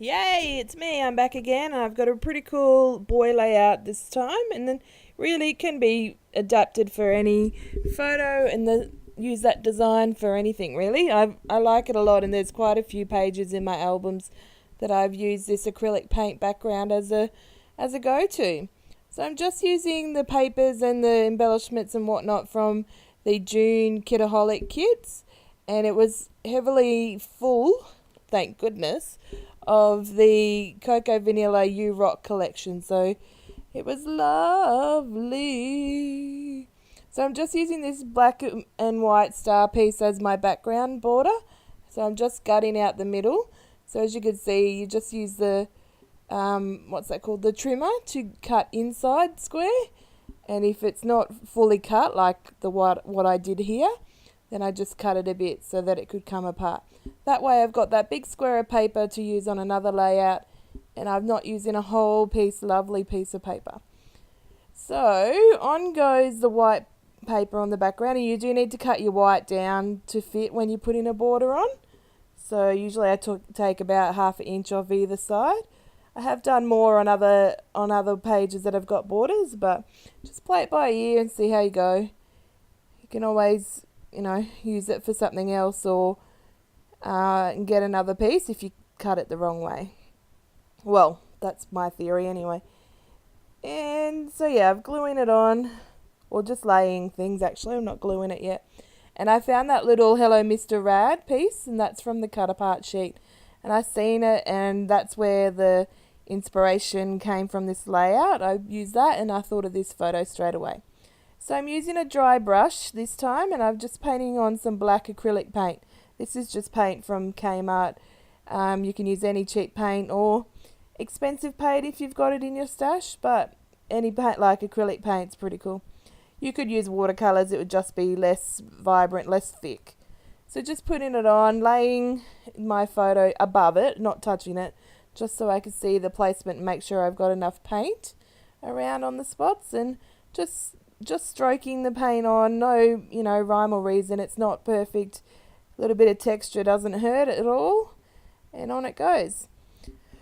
Yay, it's me. I'm back again. I've got a pretty cool boy layout this time, and then really it can be adapted for any photo and use that design for anything really. I like it a lot, and there's quite a few pages in my albums that I've used this acrylic paint background as a go-to. So I'm just using the papers and the embellishments and whatnot from the June Kitaholic kits, and it was heavily full, thank goodness, of the Cocoa Vanilla You Rock collection. So it was lovely. So I'm just using this black and white star piece as my background border. So I'm just gutting out the middle. So as you can see, you just use the, what's that called? The trimmer to cut inside square. And if it's not fully cut, like what I did here, then I just cut it a bit so that it could come apart. That way I've got that big square of paper to use on another layout, and I'm not using a whole lovely piece of paper. So on goes the white paper on the background, and you do need to cut your white down to fit when you put in a border on. So usually I take about 1/2 inch off either side. I have done more on other pages that have got borders, but just play it by ear and see how you go. You can always, use it for something else, or get another piece if you cut it the wrong way. Well, that's my theory anyway. And so yeah, I'm gluing it on, or just laying things actually, I'm not gluing it yet. And I found that little Hello Mr. Rad piece, and that's from the cut apart sheet. And I seen it, and that's where the inspiration came from this layout. I used that and I thought of this photo straight away. So I'm using a dry brush this time, and I'm just painting on some black acrylic paint. This is just paint from Kmart. You can use any cheap paint or expensive paint if you've got it in your stash, but any paint like acrylic paint's pretty cool. You could use watercolours, it would just be less vibrant, less thick. So just putting it on, laying my photo above it, not touching it, just so I can see the placement and make sure I've got enough paint around on the spots, and just stroking the paint on. No, rhyme or reason. It's not perfect. A little bit of texture doesn't hurt at all, and on it goes.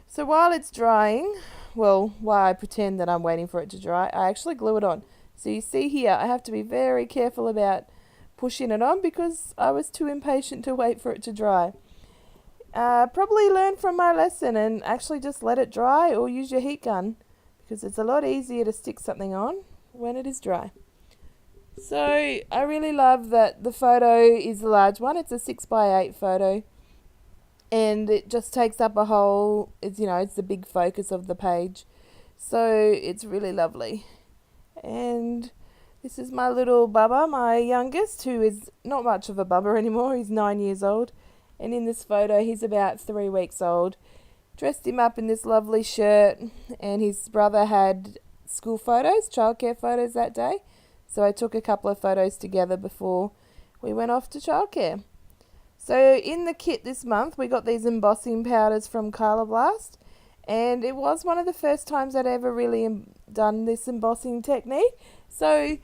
So while it's drying, while I pretend that I'm waiting for it to dry, I actually glue it on. So you see here, I have to be very careful about pushing it on because I was too impatient to wait for it to dry. Probably learn from my lesson and actually just let it dry, or use your heat gun, because it's a lot easier to stick something on when it is dry. So I really love that the photo is a large one. It's a 6x8 photo, and it just takes up a whole, it's the big focus of the page. So it's really lovely. And this is my little Bubba, my youngest, who is not much of a Bubba anymore. He's 9 years old. And in this photo, he's about 3 weeks old. Dressed him up in this lovely shirt, and his brother had school photos, childcare photos that day. So I took a couple of photos together before we went off to childcare. So in the kit this month, we got these embossing powders from Colour Blast. And it was one of the first times I'd ever really done this embossing technique. So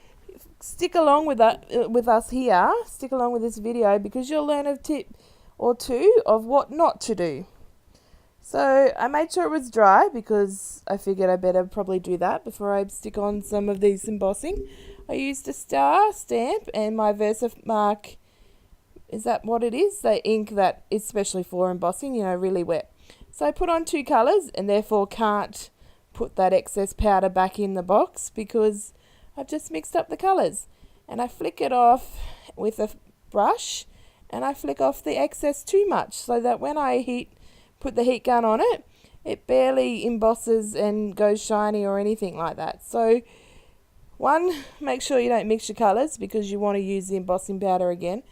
stick along with us here. Stick along with this video, because you'll learn a tip or two of what not to do. So I made sure it was dry, because I figured I better probably do that before I stick on some of these embossing. I used a star stamp and my Versamark, is that what it is? The ink that is specially for embossing, really wet. So I put on 2 colours, and therefore can't put that excess powder back in the box because I've just mixed up the colours. And I flick it off with a brush, and I flick off the excess too much, so that when I put the heat gun on it, it barely embosses and goes shiny or anything like that. So 1, make sure you don't mix your colours, because you want to use the embossing powder again.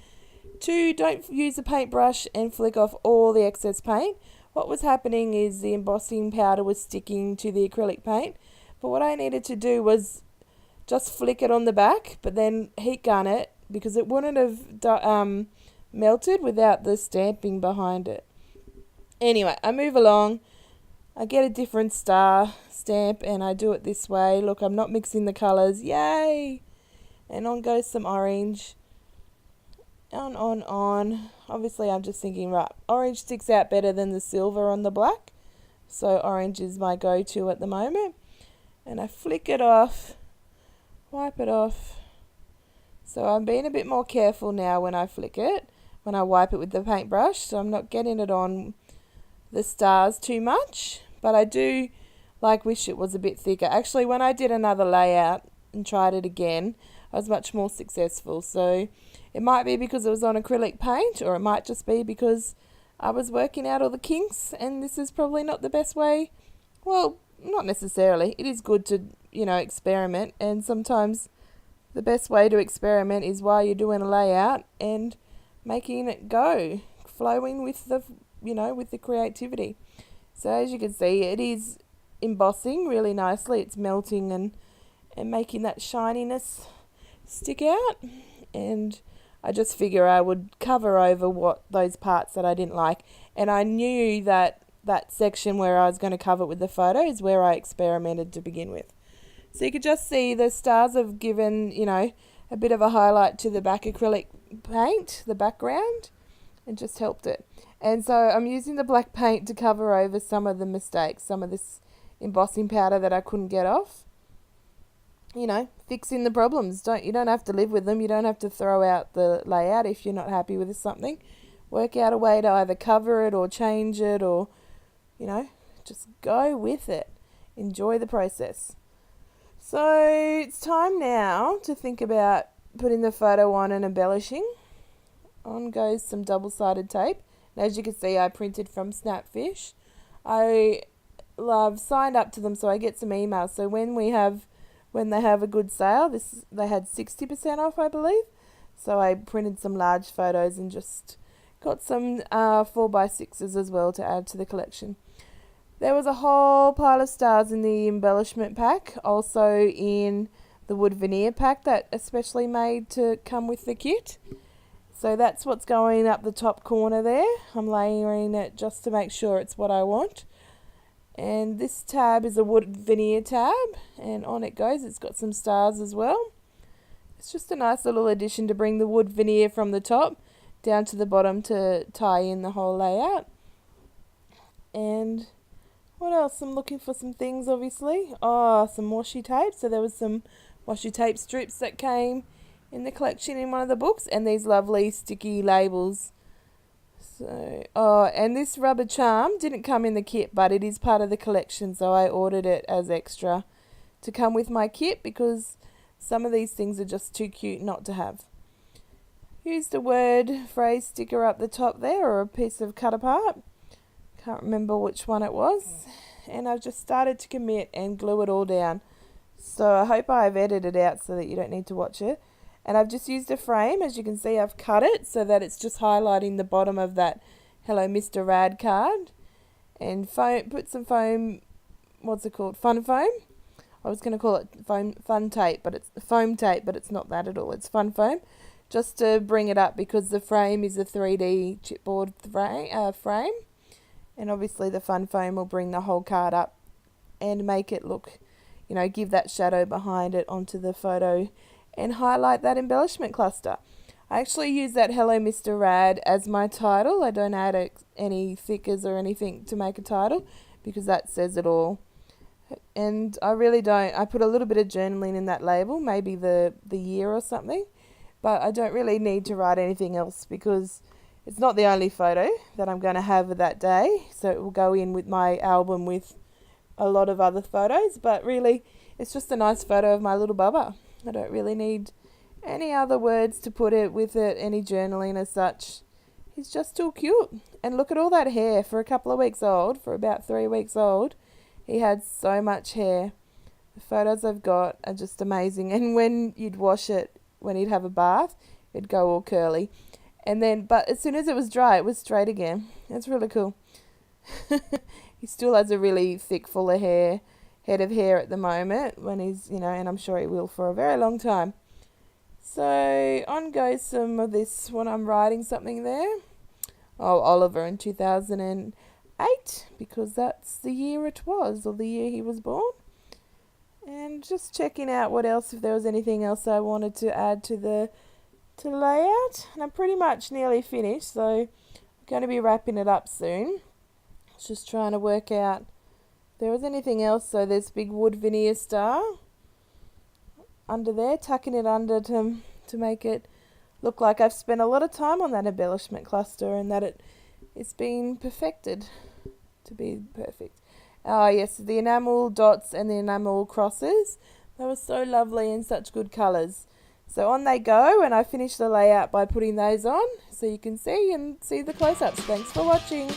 2, don't use a paintbrush and flick off all the excess paint. What was happening is the embossing powder was sticking to the acrylic paint, but what I needed to do was just flick it on the back, but then heat gun it, because it wouldn't have melted without the stamping behind it. Anyway, I move along. I get a different star stamp, and I do it this way. Look, I'm not mixing the colours. Yay! And on goes some orange. On. Obviously, I'm just thinking, right, orange sticks out better than the silver on the black. So orange is my go-to at the moment. And I flick it off, wipe it off. So I'm being a bit more careful now when I flick it, when I wipe it with the paintbrush. So I'm not getting it on the stars too much. But I do wish it was a bit thicker. Actually, when I did another layout and tried it again, I was much more successful. So it might be because it was on acrylic paint, or it might just be because I was working out all the kinks, and this is probably not the best way. Well, not necessarily. It is good to, experiment, and sometimes the best way to experiment is while you're doing a layout and making it go, flowing with the creativity. So as you can see, it is embossing really nicely. It's melting and making that shininess stick out, and I just figure I would cover over those parts that I didn't like, and I knew that section where I was going to cover it with the photo is where I experimented to begin with. So you could just see the stars have given, a bit of a highlight to the back acrylic paint, the background, and just helped it. And so I'm using the black paint to cover over some of the mistakes, some of this embossing powder that I couldn't get off. Fixing the problems. You don't have to live with them. You don't have to throw out the layout if you're not happy with something. Work out a way to either cover it or change it, or, just go with it. Enjoy the process. So it's time now to think about putting the photo on and embellishing. On goes some double-sided tape. And as you can see, I printed from Snapfish. I love signed up to them, so I get some emails. So when they have a good sale, they had 60% off, I believe. So I printed some large photos and just got some 4x6s as well to add to the collection. There was a whole pile of stars in the embellishment pack, also in the wood veneer pack that especially made to come with the kit. So that's what's going up the top corner there. I'm layering it just to make sure it's what I want. And this tab is a wood veneer tab, and on it goes. It's got some stars as well. It's just a nice little addition to bring the wood veneer from the top down to the bottom to tie in the whole layout. And what else? I'm looking for some things, obviously. Some washi tape. So there was some washi tape strips that came in the collection in one of the books, and these lovely sticky labels. So, and this rubber charm didn't come in the kit, but it is part of the collection, so I ordered it as extra to come with my kit because some of these things are just too cute not to have. Used a word phrase sticker up the top there, or a piece of cut apart. Can't remember which one it was. And I've just started to commit and glue it all down. So I hope I've edited it out so that you don't need to watch it. And I've just used a frame. As you can see, I've cut it so that it's just highlighting the bottom of that Hello Mr. Rad card. And put some foam, what's it called? Fun foam? I was going to call it fun tape, but it's foam tape, but it's not that at all. It's fun foam. Just to bring it up because the frame is a 3D chipboard frame. And obviously the fun foam will bring the whole card up and make it look, give that shadow behind it onto the photo and highlight that embellishment cluster. I actually use that Hello Mr. Rad as my title. I don't add any thickers or anything to make a title because that says it all. And I really don't. I put a little bit of journaling in that label, maybe the year or something, but I don't really need to write anything else because it's not the only photo that I'm going to have that day, so it will go in with my album with a lot of other photos, but really it's just a nice photo of my little Bubba. I don't really need any other words to put it with it, any journaling as such. He's just too cute. And look at all that hair. For a couple of weeks old, for about 3 weeks old, he had so much hair. The photos I've got are just amazing. And when you'd wash it, when he'd have a bath, it'd go all curly. And then, but as soon as it was dry, it was straight again. It's really cool. He still has a really thick, full of hair, head of hair at the moment when he's, and I'm sure he will for a very long time. So on goes some of this when I'm writing something there. Oliver in 2008, because that's the year it was, or the year he was born. And just checking out what else, if there was anything else I wanted to add to the layout. And I'm pretty much nearly finished, so I'm going to be wrapping it up soon. Just trying to work out there was anything else, so there's big wood veneer star under there, tucking it under to make it look like I've spent a lot of time on that embellishment cluster and that it's been perfected to be perfect. Oh yes, the enamel dots and the enamel crosses, they were so lovely and such good colours. So on they go, and I finished the layout by putting those on so you can see the close-ups. Thanks for watching.